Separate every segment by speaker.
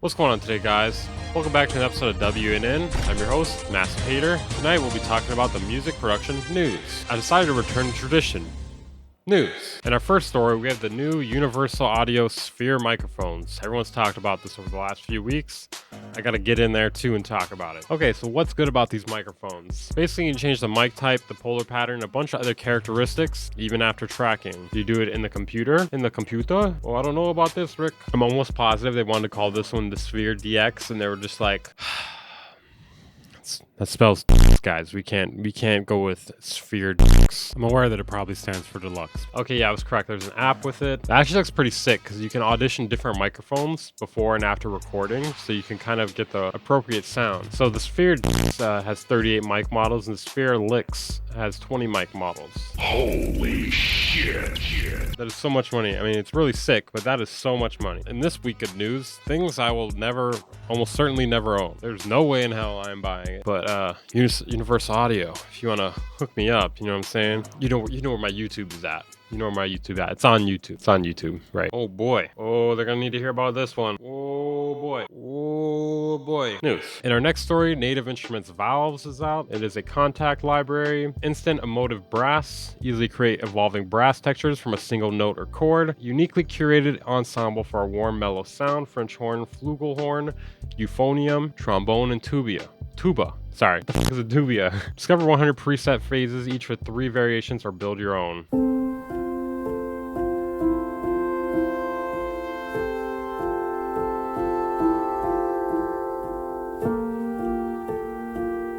Speaker 1: What's going on today, guys? Welcome back to an episode of WNN. I'm your host, Master Hater. Tonight we'll be talking about the music production news. I decided to return to tradition. News. In our first story, we have the new Universal Audio Sphere microphones. Everyone's talked about this over the last few weeks. I gotta get in there too and talk about it. Okay, so what's good about these microphones? Basically, you can change the mic type, the polar pattern, a bunch of other characteristics, even after tracking. You do it in the computer? In the computer? Well, I don't know about this, Rick. I'm almost positive they wanted to call this one the Sphere DX, and they were just like... That spells guys. We can't go with Sphere Deluxe. I'm aware that it probably stands for deluxe. Okay, yeah, I was correct. There's an app with it. That actually looks pretty sick because you can audition different microphones before and after recording, so you can kind of get the appropriate sound. So the Sphere Deluxe has 38 mic models, and the Sphere Licks has 20 mic models.
Speaker 2: Holy shit.
Speaker 1: That is so much money. I mean, it's really sick, but that is so much money. In this week of news, things I will never, almost certainly never own. There's no way in hell I'm buying it. But Universal Audio, if you want to hook me up, you know what I'm saying? You know where my YouTube is at. You know where my YouTube at. It's on YouTube. It's on YouTube, right? Oh boy. Oh, they're gonna need to hear about this one. Oh boy. Oh boy. News. In our next story, Native Instruments Valves is out. It is a contact library. Instant emotive brass. Easily create evolving brass textures from a single note or chord. Uniquely curated ensemble for a warm, mellow sound. French horn, flugelhorn, euphonium, trombone, and tuba. Sorry, the fuck is a tuba? Discover 100 preset phases, each with 3 variations, or build your own.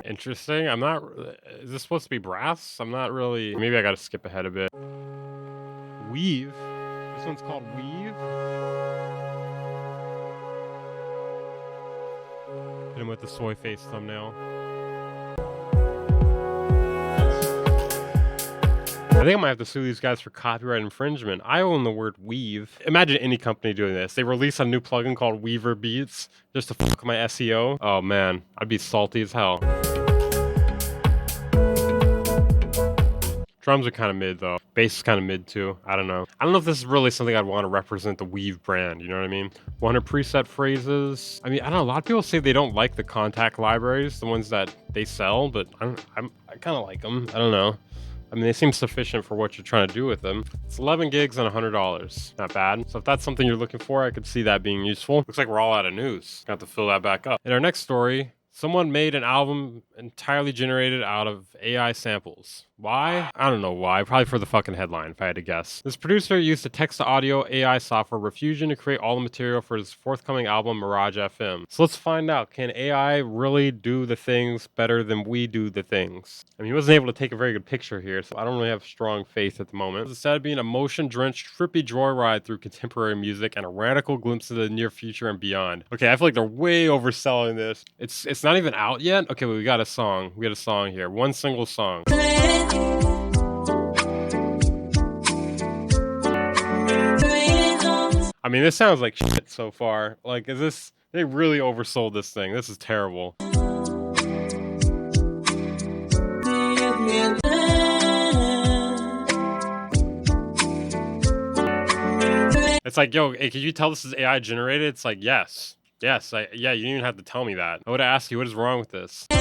Speaker 1: Interesting. Is this supposed to be brass? I'm not really, maybe I gotta skip ahead a bit. Weave? This one's called Weave? Hit him with the soy face thumbnail. I think I might have to sue these guys for copyright infringement. I own the word weave. Imagine any company doing this. They release a new plugin called Weaver Beats just to fuck my SEO. Oh man, I'd be salty as hell. Drums are kind of mid though. Bass is kind of mid too. I don't know. I don't know if this is really something I'd want to represent the Weave brand. You know what I mean? 100 preset phrases. I mean, I don't know. A lot of people say they don't like the contact libraries, the ones that they sell, but I kind of like them. I don't know. I mean, they seem sufficient for what you're trying to do with them. It's 11 gigs and $100. Not bad. So if that's something you're looking for, I could see that being useful. Looks like we're all out of news. Got to fill that back up. In our next story, someone made an album entirely generated out of AI samples. Why? I don't know why. Probably for the fucking headline, if I had to guess. This producer used the text-to-audio AI software Refusion to create all the material for his forthcoming album, Mirage FM. So let's find out. Can AI really do the things better than we do the things? I mean, he wasn't able to take a very good picture here, so I don't really have strong faith at the moment. Instead of being a motion-drenched, trippy joyride through contemporary music and a radical glimpse into the near future and beyond. Okay, I feel like they're way overselling this. It's not even out yet? Okay, well, we got a song. We got a song here. One single song. I mean, this sounds like shit so far. Like, they really oversold this thing. This is terrible. It's like, yo, hey, can you tell this is AI generated? It's like, yes. Yes, yeah, you didn't even have to tell me that. I would ask you, what is wrong with this? I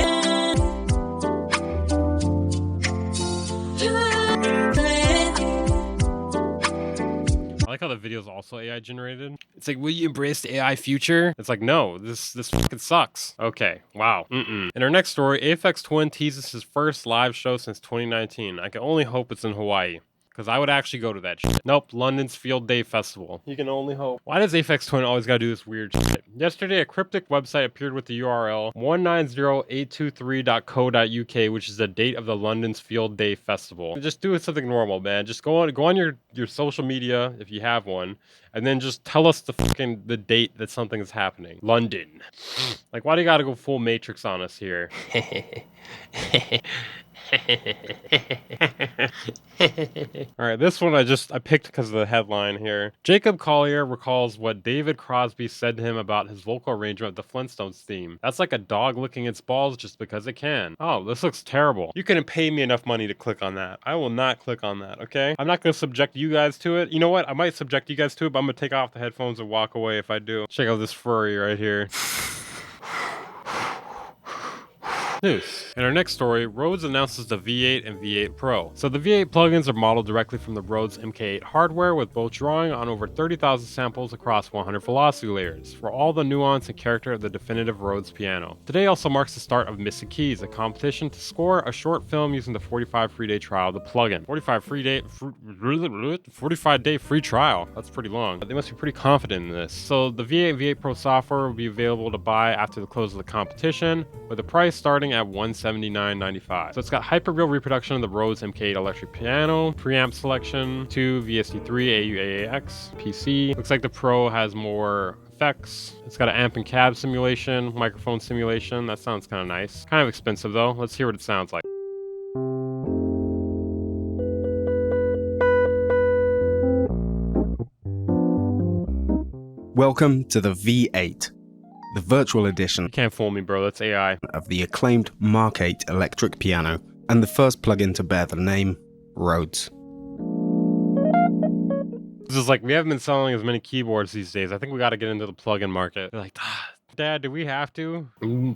Speaker 1: like how the video is also AI generated. It's like, will you embrace the AI future? It's like, no, this fucking sucks. Okay, wow. In our next story, APHEX Twin teases his first live show since 2019. I can only hope it's in Hawaii, because I would actually go to that shit. Nope, London's Field Day Festival. You can only hope. Why does APHEX Twin always gotta do this weird shit? Yesterday, a cryptic website appeared with the URL 190823.co.uk, which is the date of the London's Field Day Festival. Just do something normal, man. Just go on your social media, if you have one, and then just tell us the date that something is happening. London. Like, why do you gotta go full Matrix on us here? All right, this one I picked because of the headline here. Jacob Collier recalls what David Crosby said to him about his vocal arrangement of the Flintstones theme. That's like a dog licking its balls just because it can. Oh, this looks terrible. You couldn't pay me enough money to click on that. I will not click on that, okay? I'm not going to subject you guys to it. You know what? I might subject you guys to it, but I'm going to take off the headphones and walk away if I do. Check out this furry right here. News. In our next story, RHODES announces the V8 and V8 Pro. So the V8 plugins are modeled directly from the RHODES MK8 hardware, with both drawing on over 30,000 samples across 100 velocity layers, for all the nuance and character of the definitive RHODES piano. Today also marks the start of Missing Keys, a competition to score a short film using the 45 free day trial of the plugin. 45 day free trial. That's pretty long. They must be pretty confident in this. So the V8 and V8 Pro software will be available to buy after the close of the competition, with the price starting at $179.95. So it's got hyperreal reproduction of the RHODES MK8 electric piano, preamp selection, 2 VST3 AUX PC. Looks like the Pro has more effects. It's got an amp and cab simulation, microphone simulation. That sounds kind of nice. Kind of expensive though. Let's hear what it sounds like.
Speaker 3: Welcome to the V8, the virtual edition
Speaker 1: You can't fool me, bro. That's AI.
Speaker 3: of the acclaimed Mark 8 electric piano and the first plugin to bear the name RHODES.
Speaker 1: This is like, we haven't been selling as many keyboards these days. I think we got to get into the plugin market. They're like, Dad, do we have to? I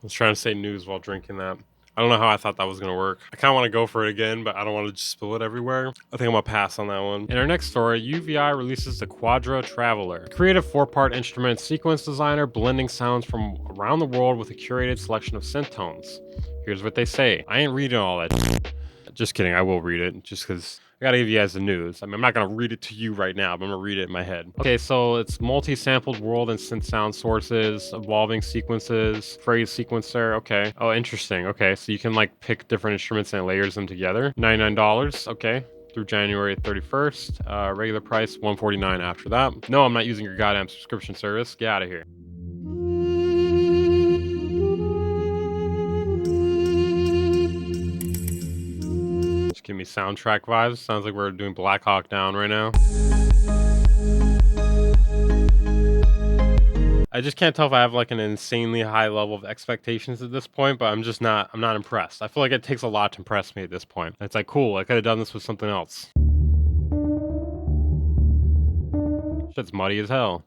Speaker 1: was trying to say news while drinking that. I don't know how I thought that was going to work. I kind of want to go for it again, but I don't want to just spill it everywhere. I think I'm going to pass on that one. In our next story, UVI releases the QUADRA Traveler, a creative 4-part instrument sequence designer blending sounds from around the world with a curated selection of synth tones. Here's what they say. I ain't reading all that shit. Just kidding, I will read it, just because I gotta give you guys the news. I mean, I'm not gonna read it to you right now, but I'm gonna read it in my head. Okay, so it's multi-sampled world and synth sound sources, evolving sequences, phrase sequencer, okay. Oh, interesting, okay. So you can like pick different instruments and layers them together. $99, okay. Through January 31st. Regular price, $149 after that. No, I'm not using your goddamn subscription service. Get out of here. Give me soundtrack vibes. Sounds like we're doing Black Hawk Down right now. I just can't tell if I have like an insanely high level of expectations at this point, but I'm not impressed. I feel like it takes a lot to impress me at this point. It's like, cool, I could have done this with something else. Shit's muddy as hell.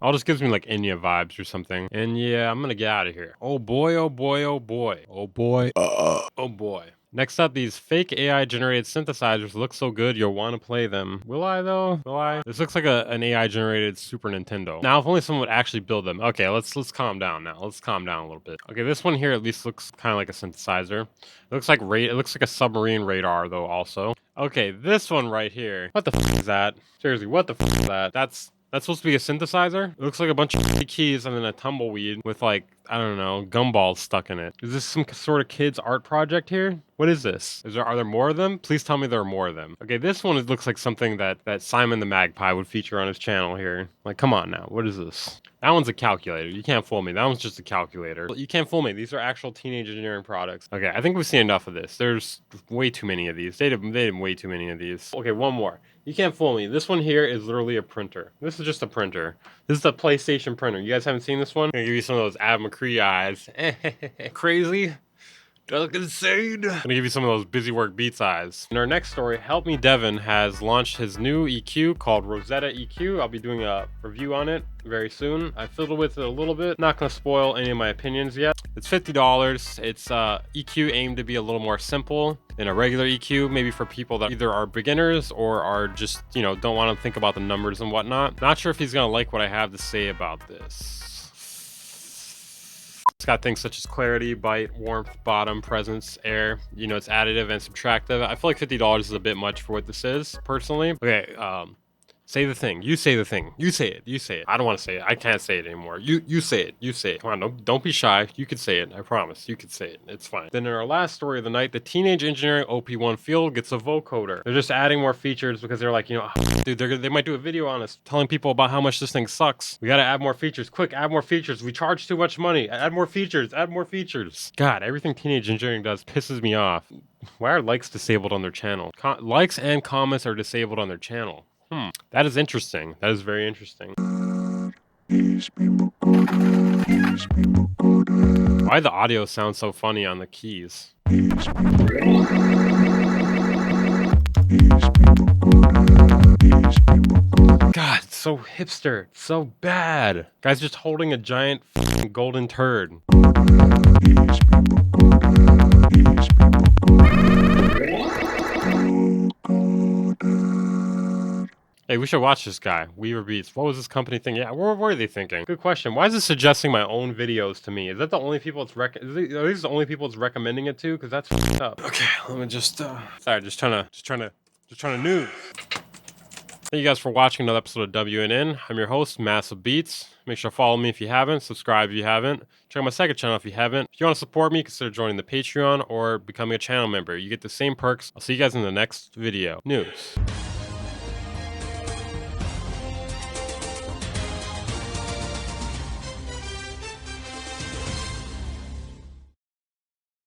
Speaker 1: All just gives me like Enya vibes or something. And yeah, I'm gonna get out of here. Oh boy, oh boy, oh boy. Oh boy. Oh boy. Next up, these fake AI generated synthesizers look so good you'll want to play them. Will I though? Will I? This looks like an AI generated Super Nintendo. Now, if only someone would actually build them. Okay, let's calm down now. Let's calm down a little bit. Okay, this one here at least looks kind of like a synthesizer. It looks like a submarine radar though also. Okay, this one right here. What the f is that? Seriously, what the f is that? That's supposed to be a synthesizer? It looks like a bunch of keys and then a tumbleweed with like, I don't know, gumballs stuck in it. Is this some sort of kid's art project here? What is this? Are there more of them? Please tell me there are more of them. Okay, this one looks like something that Simon the Magpie would feature on his channel here. Like, come on now, what is this? That one's a calculator. You can't fool me. That one's just a calculator. You can't fool me. These are actual teenage engineering products. Okay, I think we've seen enough of this. There's way too many of these. They did way too many of these. Okay, one more. You can't fool me. This one here is literally a printer. This is just a printer. This is the PlayStation printer. You guys haven't seen this one? I'm gonna give you some of those Av McCree eyes. Crazy? Look insane. I'm gonna give you some of those busy work beats eyes. In our next story, Help Me Devin has launched his new EQ called Rosetta EQ. I'll be doing a review on it very soon. I fiddled with it a little bit. Not gonna spoil any of my opinions yet. It's $50. It's EQ aimed to be a little more simple than a regular EQ, maybe for people that either are beginners or are just, you know, don't want to think about the numbers and whatnot. Not sure if he's gonna like what I have to say about this. It's got things such as clarity, bite, warmth, bottom, presence, air. You know, it's additive and subtractive. I feel like $50 is a bit much for what this is, personally. Okay, Say the thing. You say the thing. You say it. You say it. I don't want to say it. I can't say it anymore. You say it. You say it. Come on, don't be shy. You can say it. I promise. You can say it. It's fine. Then in our last story of the night, the teenage engineering OP1 field gets a vocoder. They're just adding more features because they're like, you know, dude, they might do a video on us telling people about how much this thing sucks. We gotta add more features. Quick, add more features. We charge too much money. Add more features. Add more features. God, everything teenage engineering does pisses me off. Why are likes disabled on their channel? Likes and comments are disabled on their channel. That is interesting. That is very interesting. Why the audio sounds so funny on the keys? God, it's so hipster. It's so bad. Guy's just holding a giant golden turd. Hey, we should watch this guy. Weaver Beats. What was this company thing? Yeah, what were they thinking? Good question. Why is it suggesting my own videos to me? Is that the only people it's are these the only people it's recommending it to? Because that's f***ed up. Okay, let me just sorry, just trying to news. Thank you guys for watching another episode of WNN. I'm your host, Massive Beats. Make sure to follow me if you haven't. Subscribe if you haven't. Check out my second channel if you haven't. If you want to support me, consider joining the Patreon or becoming a channel member. You get the same perks. I'll see you guys in the next video. News.